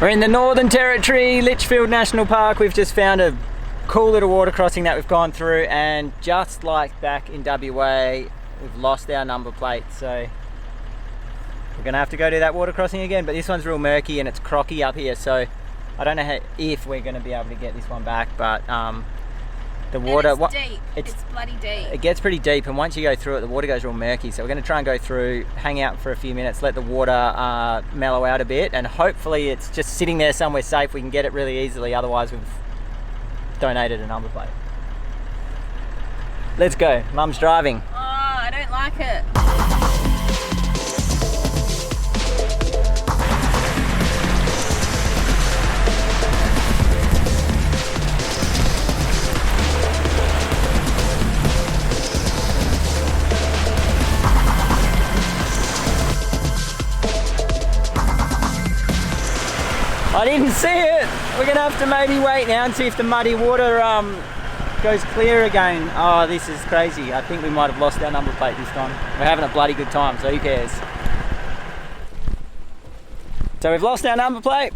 We're in the Northern Territory, Litchfield National Park. We've just found a cool little water crossing that we've gone through, and just like back in WA, we've lost our number plate, so we're gonna have to go do that water crossing again. But this one's real murky and it's crocky up here, so I don't know if we're gonna be able to get this one back, but the water, and it's deep. It's bloody deep. It gets pretty deep, and once you go through it, the water goes real murky. So we're going to try and go through, hang out for a few minutes, let the water mellow out a bit, and hopefully it's just sitting there somewhere safe. We can get it really easily. Otherwise, we've donated a number plate. Let's go. Mum's driving. Oh, I don't like it. I didn't see it. We're gonna have to maybe wait now and see if the muddy water goes clear again. Oh, this is crazy. I think we might have lost our number plate this time. We're having a bloody good time, so who cares? So we've lost our number plate.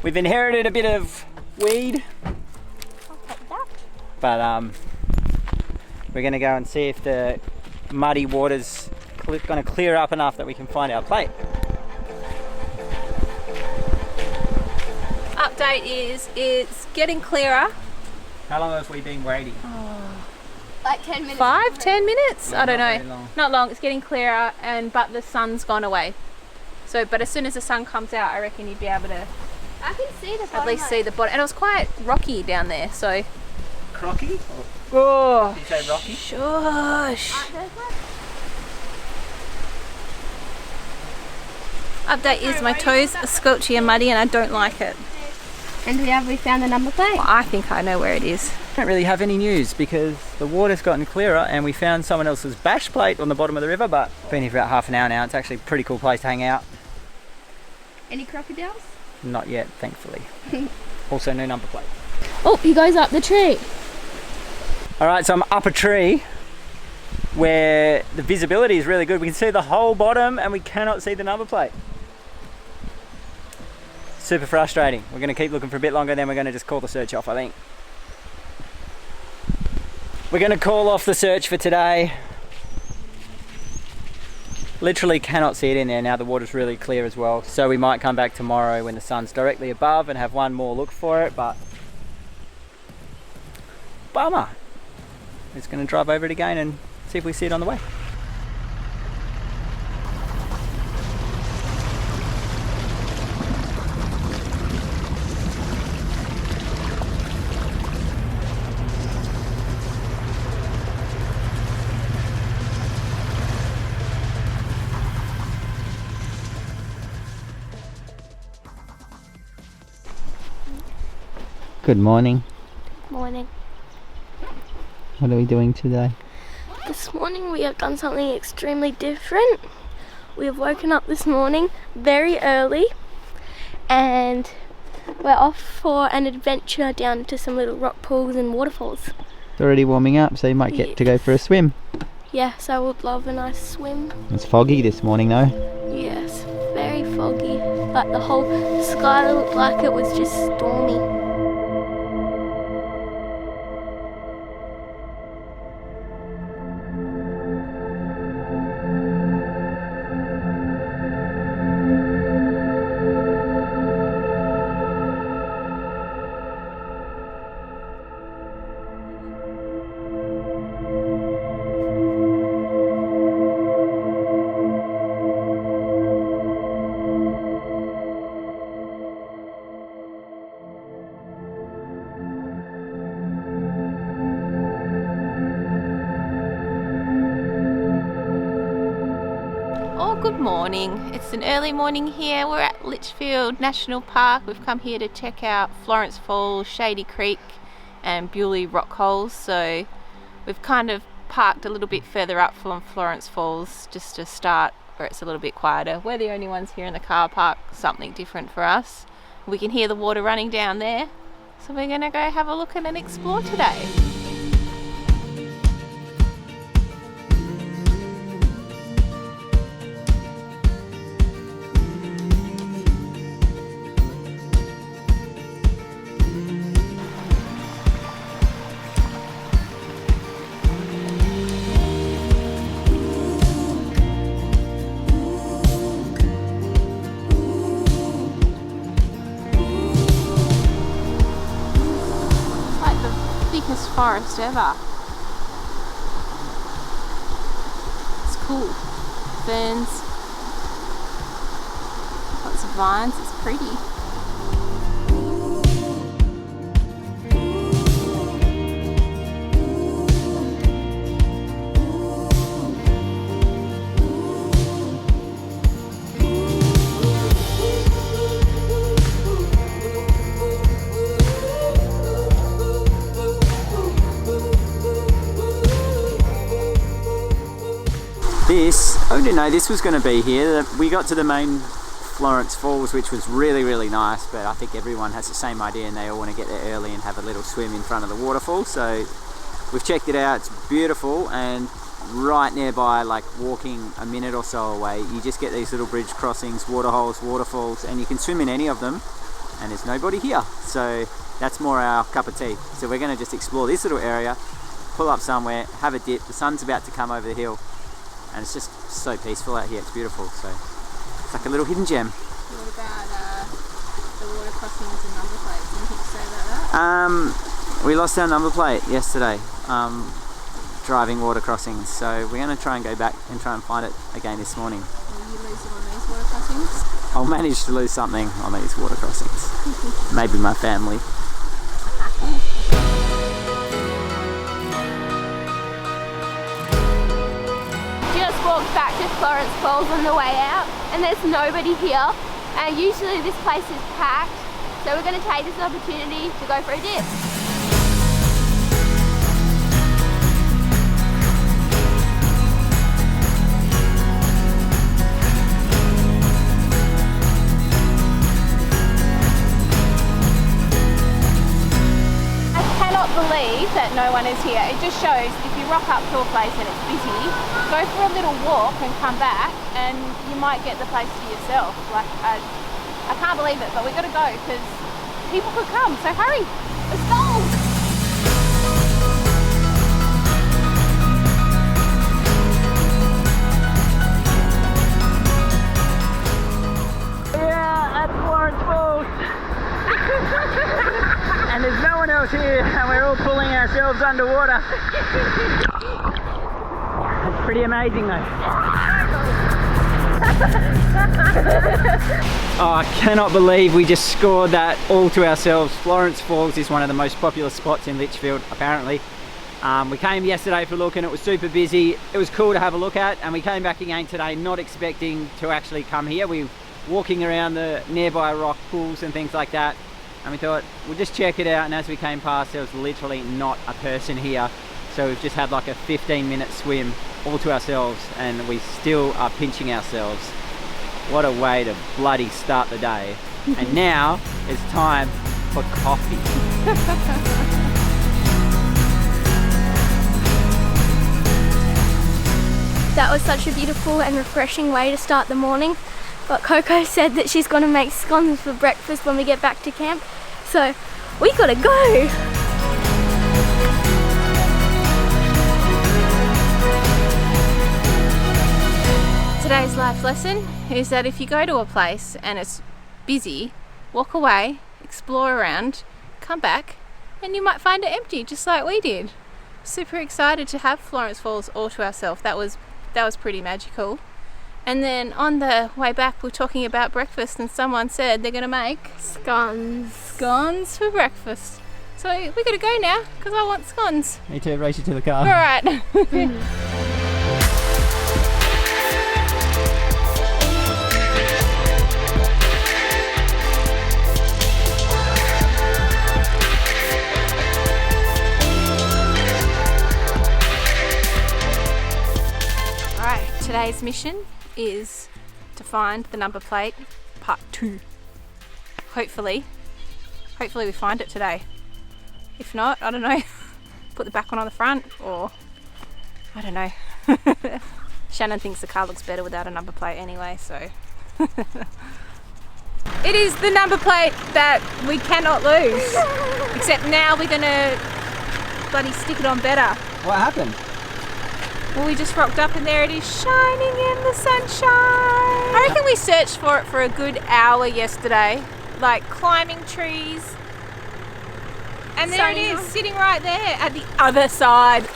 We've inherited a bit of weed. But we're gonna go and see if the muddy water's gonna clear up enough that we can find our plate. Update is it's getting clearer. How long have we been waiting? Like 10 minutes. 5-10 minutes? I don't know. Not long. It's getting clearer, but the sun's gone away. So, but as soon as the sun comes out, I reckon you'd be able to. I can see the bottom. At least see the bottom. And it was quite rocky down there, so. Crocky? Oh. Did you say rocky? Shush. Update is my toes are squelchy and muddy, and I don't like it. And have we found the number plate? Well, I think I know where it is. I don't really have any news because the water's gotten clearer and we found someone else's bash plate on the bottom of the river, but been here for about half an hour now. It's actually a pretty cool place to hang out. Any crocodiles? Not yet, thankfully. Also no number plate. Oh, he goes up the tree. Alright, so I'm up a tree where the visibility is really good. We can see the whole bottom and we cannot see the number plate. Super frustrating. We're going to keep looking for a bit longer, then we're going to just call the search off, I think. We're going to call off the search for today. Literally cannot see it in there now. The water's really clear as well. So we might come back tomorrow when the sun's directly above and have one more look for it, but bummer. Just going to drive over it again and see if we see it on the way. Good morning. Morning. What are we doing today? This morning we have done something extremely different. We have woken up this morning very early and we're off for an adventure down to some little rock pools and waterfalls. It's already warming up, so you might get to go for a swim. Yes, I would love a nice swim. It's foggy this morning though. Yes, very foggy, but the whole sky looked like it was just stormy. Good morning. It's an early morning here. We're at Litchfield National Park. We've come here to check out Florence Falls, Shady Creek and Bewley Rock Holes. So we've kind of parked a little bit further up from Florence Falls just to start where it's a little bit quieter. We're the only ones here in the car park, something different for us. We can hear the water running down there. So we're going to go have a look and explore today. forest ever. It's cool. Ferns, lots of vines, it's pretty. I didn't know this was going to be here. We got to the main Florence Falls, which was really nice, but I think everyone has the same idea and they all want to get there early and have a little swim in front of the waterfall. So we've checked it out. It's beautiful, and right nearby, like walking a minute or so away, you just get these little bridge crossings, waterholes, waterfalls, and you can swim in any of them, and there's nobody here. So that's more our cup of tea. So we're going to just explore this little area, pull up somewhere, have a dip. The sun's about to come over the hill, and it's just so peaceful out here. It's beautiful. So it's like a little hidden gem. What about the water crossings and number plates? Anything to say about that? We lost our number plate yesterday, driving water crossings. So we're going to try and go back and try and find it again this morning. Will you lose it on these water crossings? I'll manage to lose something on these water crossings. Maybe my family. Walked back to Florence Falls on the way out, and there's nobody here, and usually this place is packed, so we're going to take this opportunity to go for a dip. I cannot believe that no one is here. It just shows if you rock up to a place and it's busy, go for a little walk and come back and you might get the place to yourself. Like, I can't believe it, but we've got to go because people could come, so hurry, let's go! Yeah, at Florence Falls. And there's no one else here, and we're all pulling ourselves underwater. It's pretty amazing though. Oh, I cannot believe we just scored that all to ourselves. Florence Falls is one of the most popular spots in Litchfield, apparently. We came yesterday for a look and it was super busy. It was cool to have a look at, and we came back again today not expecting to actually come here. We were walking around the nearby rock pools and things like that, and we thought we'll just check it out, and as we came past there was literally not a person here. So we've just had like a 15-minute swim all to ourselves, and we still are pinching ourselves. What a way to bloody start the day. And now it's time for coffee. That was such a beautiful and refreshing way to start the morning. But Coco said that she's going to make scones for breakfast when we get back to camp. So we gotta go! Today's life lesson is that if you go to a place and it's busy, walk away, explore around, come back, and you might find it empty, just like we did. Super excited to have Florence Falls all to ourselves. That was pretty magical. And then on the way back, we're talking about breakfast, and someone said they're going to make scones for breakfast. So we got to go now because I want scones. Me too. Race you to the car. All right. Today's mission is to find the number plate, part 2. Hopefully we find it today. If not, I don't know, put the back one on the front, or I don't know. Shannon thinks the car looks better without a number plate anyway, so. It is the number plate that we cannot lose. Except now we're gonna bloody stick it on better. What happened? Well, we just rocked up and there it is, shining in the sunshine. I reckon we searched for it for a good hour yesterday, like climbing trees. And there it is, sitting right there at the other side.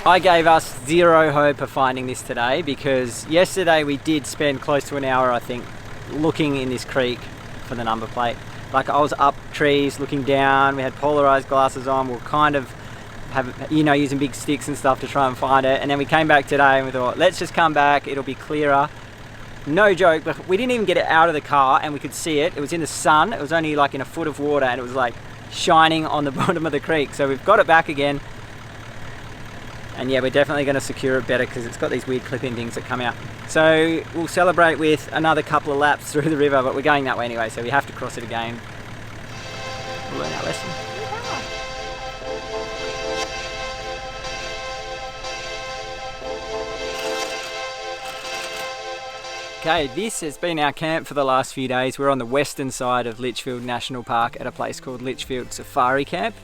I gave us zero hope of finding this today because yesterday we did spend close to an hour, I think, looking in this creek for the number plate. Like, I was up trees looking down, we had polarized glasses on, we were kind of using big sticks and stuff to try and find it, and then we came back today and we thought, let's just come back, it'll be clearer. No joke, but we didn't even get it out of the car and we could see it. It was in the sun, it was only like in a foot of water, and it was like shining on the bottom of the creek. So we've got it back again. And yeah, we're definitely going to secure it better because it's got these weird clipping things that come out. So we'll celebrate with another couple of laps through the river, but we're going that way anyway, so we have to cross it again. We'll learn our lesson. Okay, this has been our camp for the last few days. We're on the western side of Litchfield National Park at a place called Litchfield Safari Camp.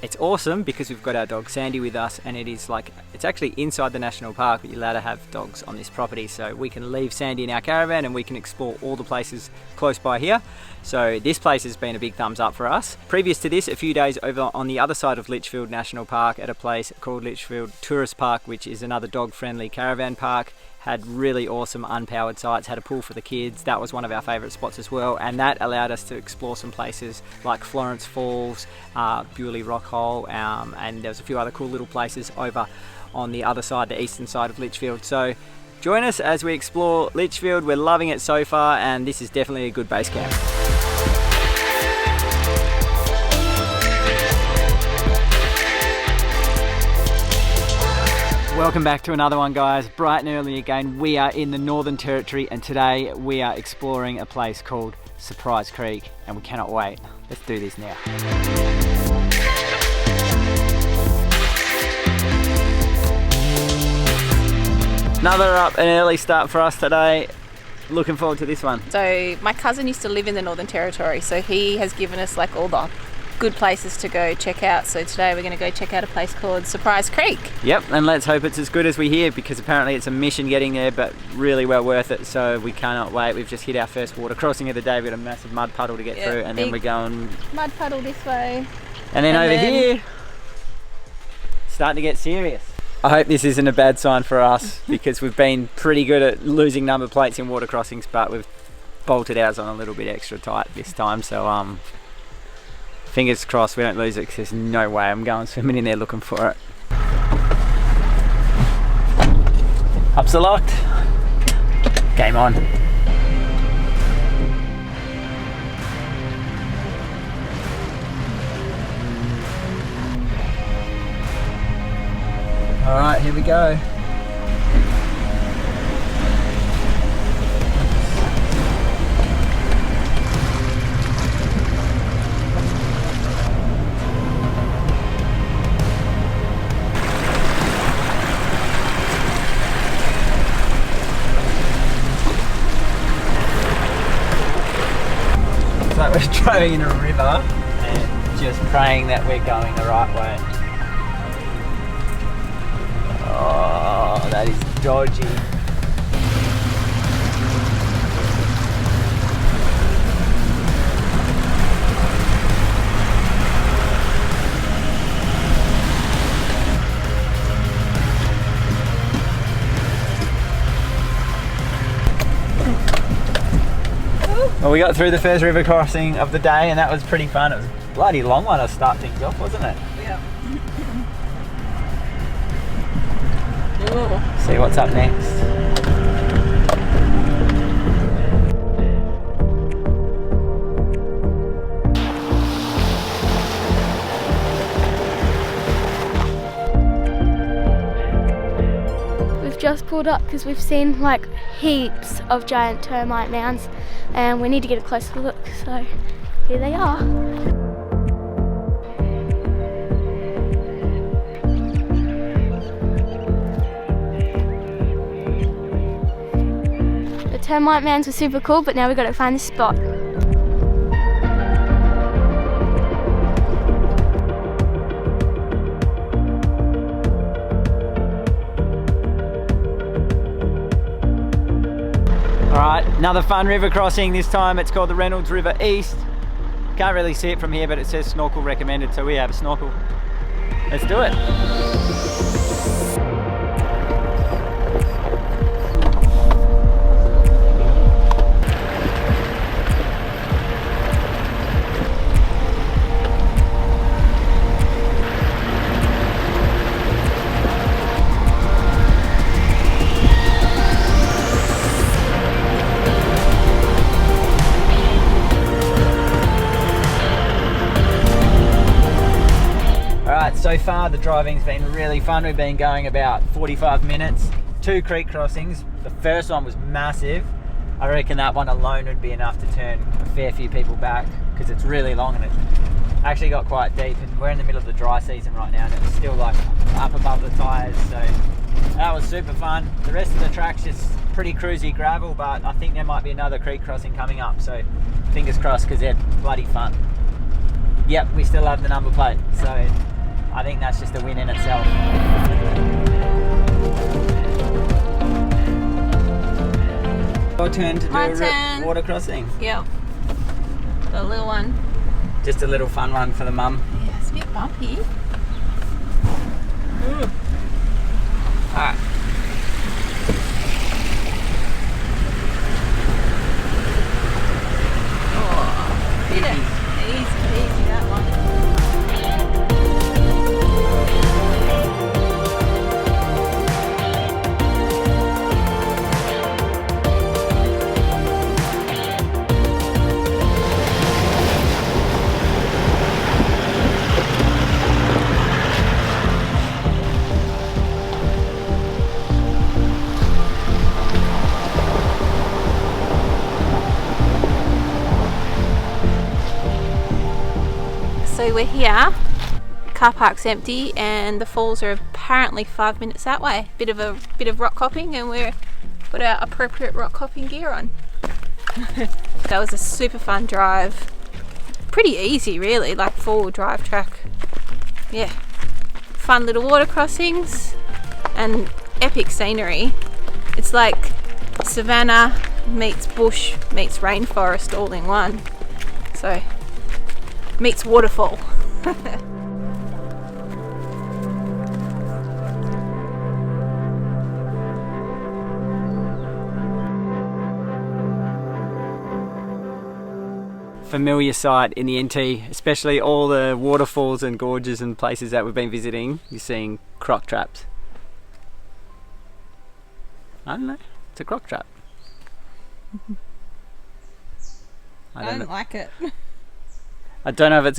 It's awesome because we've got our dog Sandy with us, and it's actually inside the national park, but you're allowed to have dogs on this property, so we can leave Sandy in our caravan and we can explore all the places close by here. So this place has been a big thumbs up for us. Previous to this, a few days over on the other side of Litchfield National Park at a place called Litchfield Tourist Park, which is another dog-friendly caravan park. Had really awesome unpowered sites, had a pool for the kids. That was one of our favourite spots as well, and that allowed us to explore some places like Florence Falls, Bewley Rock Hole, and there was a few other cool little places over on the other side, the eastern side of Litchfield. So join us as we explore Litchfield. We're loving it so far, and this is definitely a good base camp. Welcome back to another one, guys. Bright and early again. We are in the Northern Territory, and today we are exploring a place called Surprise Creek, and we cannot wait. Let's do this now. Another up and early start for us today. Looking forward to this one. So my cousin used to live in the Northern Territory, so he has given us like all the good places to go check out. So today we're going to go check out a place called Surprise Creek. Yep, and let's hope it's as good as we hear, because apparently it's a mission getting there, but really well worth it. So we cannot wait. We've just hit our first water crossing of the day. We've got a massive mud puddle to get through, and then we're going mud puddle this way, and then over here starting to get serious. I hope this isn't a bad sign for us because we've been pretty good at losing number plates in water crossings, but we've bolted ours on a little bit extra tight this time. So fingers crossed we don't lose it, because there's no way I'm going swimming in there looking for it. Ups are locked. Game on. All right, here we go. It's like we're driving in a river and just praying that we're going the right way. Oh, that is dodgy. Well, we got through the first river crossing of the day, and that was pretty fun. It was a bloody long one to start things off, wasn't it? Yeah. See what's up next. We've just pulled up because we've seen like heaps of giant termite mounds, and we need to get a closer look, so here they are. The termite mounds were super cool, but now we've got to find the spot. Another fun river crossing. This time it's called the Reynolds River East. Can't really see it from here, but it says snorkel recommended, so we have a snorkel. Let's do it. So far the driving's been really fun. We've been going about 45 minutes, 2 creek crossings. The first one was massive. I reckon that one alone would be enough to turn a fair few people back because it's really long and it actually got quite deep, and we're in the middle of the dry season right now and it's still like up above the tyres, so that was super fun. The rest of the track's just pretty cruisy gravel, but I think there might be another creek crossing coming up, so fingers crossed because they're bloody fun. Yep, we still have the number plate, so I think that's just a win in itself. Your turn to do a water crossing. Yep. The little one. Just a little fun one for the mum. Yeah, it's a bit bumpy. Alright. Oh, easy peasy that one. So we're here, car park's empty and the falls are apparently 5 minutes that way. Bit of rock hopping, and we've got our appropriate rock hopping gear on. That was a super fun drive. Pretty easy really, like 4-wheel drive track. Yeah, fun little water crossings and epic scenery. It's like savannah meets bush meets rainforest all in one. So meets waterfall. Familiar sight in the NT, especially all the waterfalls and gorges and places that we've been visiting. You're seeing croc traps. I don't know, it's a croc trap. I don't like it. I don't know if it's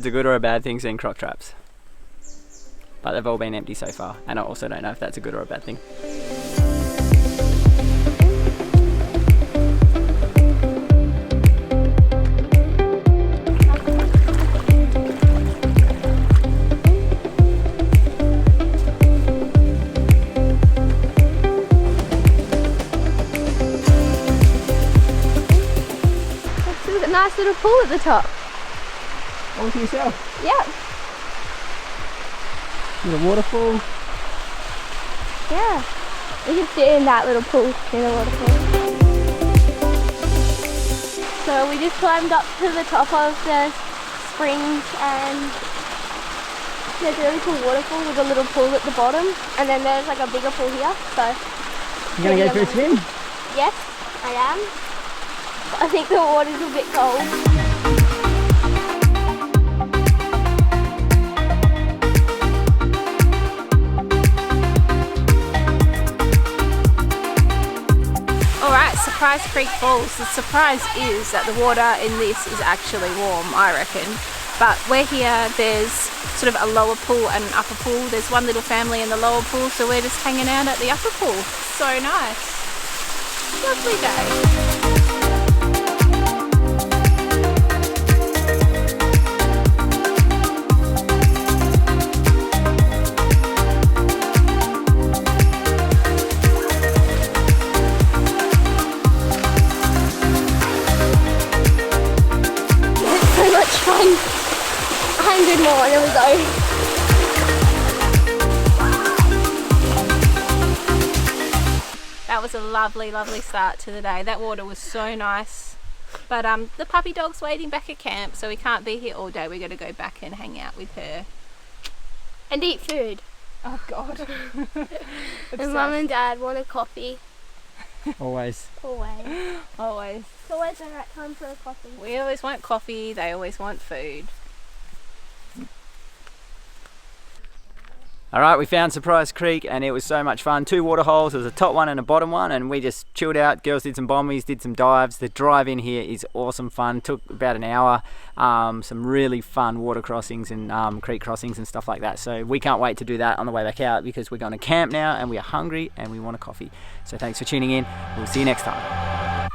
a good or a bad thing seeing croc traps, but they've all been empty so far, and I also don't know if that's a good or a bad thing. There's a nice little pool at the top. All to yourself? Yep. Little waterfall. Yeah. We can sit in that little pool in the waterfall. So we just climbed up to the top of the springs, and there's a really cool waterfall with a little pool at the bottom, and then there's like a bigger pool here. So You gonna go for a swim? yes, I am. But I think the water's a bit cold. Surprise Creek Falls. The surprise is that the water in this is actually warm, I reckon. But we're here, there's sort of a lower pool and an upper pool. There's one little family in the lower pool, so we're just hanging out at the upper pool. So nice. Lovely day. Fun. 100 more, there we go. That was a lovely, lovely start to the day. That water was so nice. But the puppy dog's waiting back at camp, so we can't be here all day. We're going to go back and hang out with her. And eat food. Oh God. And Mum and Dad want a coffee. Always. Always. Always. It's always the right time for a coffee. We always want coffee, they always want food. Alright, we found Surprise Creek and it was so much fun. 2 water holes, there was a top one and a bottom one, and we just chilled out. Girls did some bombies, did some dives. The drive in here is awesome fun. Took about an hour. Some really fun water crossings and creek crossings and stuff like that. So we can't wait to do that on the way back out because we're going to camp now and we are hungry and we want a coffee. So thanks for tuning in. We'll see you next time.